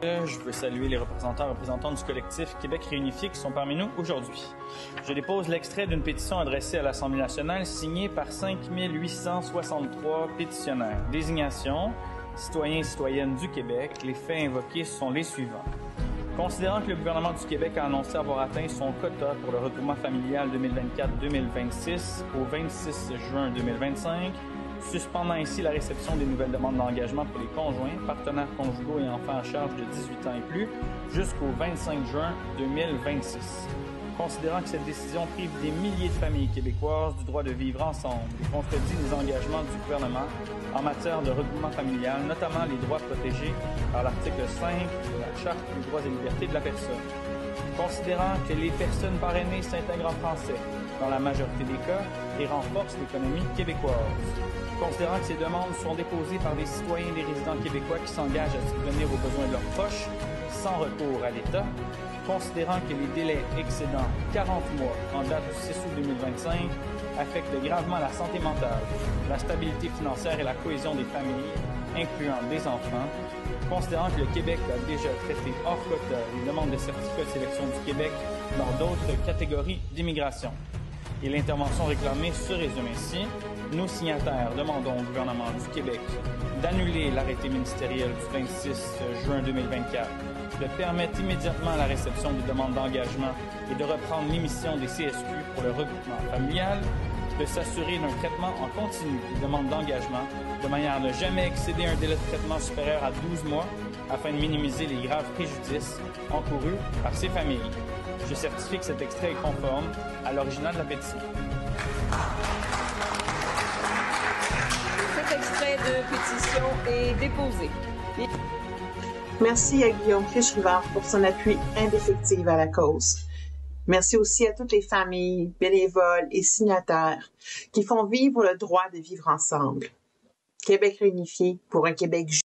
Je veux saluer les représentants et représentantes du collectif Québec réunifié qui sont parmi nous aujourd'hui. Je dépose l'extrait d'une pétition adressée à l'Assemblée nationale signée par 5863 pétitionnaires. Désignation, citoyens et citoyennes du Québec. Les faits invoqués sont les suivants. Considérant que le gouvernement du Québec a annoncé avoir atteint son quota pour le regroupement familial 2024-2026 au 26 juin 2025, suspendant ainsi la réception des nouvelles demandes d'engagement pour les conjoints, partenaires conjugaux et enfants à charge de 18 ans et plus jusqu'au 25 juin 2026. Considérant que cette décision prive des milliers de familles québécoises du droit de vivre ensemble et contredit les engagements du gouvernement en matière de regroupement familial, notamment les droits protégés par l'article 5 de la Charte des droits et libertés de la personne. Considérant que les personnes parrainées s'intègrent en français dans la majorité des cas et renforcent l'économie québécoise. Considérant que ces demandes sont déposées par des citoyens et des résidents québécois qui s'engagent à subvenir aux besoins de leurs proches sans recours à l'État, considérant que les délais excédant 40 mois en date du 6 août 2025 affectent gravement la santé mentale, la stabilité financière et la cohésion des familles, incluant des enfants, considérant que le Québec a déjà traité hors quota les demandes de certificat de sélection du Québec dans d'autres catégories d'immigration. Et l'intervention réclamée se résume ainsi. Nous, signataires, demandons au gouvernement du Québec d'annuler l'arrêté ministériel du 26 juin 2024, de permettre immédiatement la réception des demandes d'engagement et de reprendre l'émission des CSQ pour le regroupement familial, de s'assurer d'un traitement en continu des demandes d'engagement de manière à ne jamais excéder un délai de traitement supérieur à 12 mois afin de minimiser les graves préjudices encourus par ces familles. Je certifie que cet extrait est conforme à l'original de la pétition. Cet extrait de pétition est déposé. Merci à Guillaume Fiche-Rivard pour son appui indéfectible à la cause. Merci aussi à toutes les familles, bénévoles et signataires qui font vivre le droit de vivre ensemble. Québec réunifié pour un Québec juste.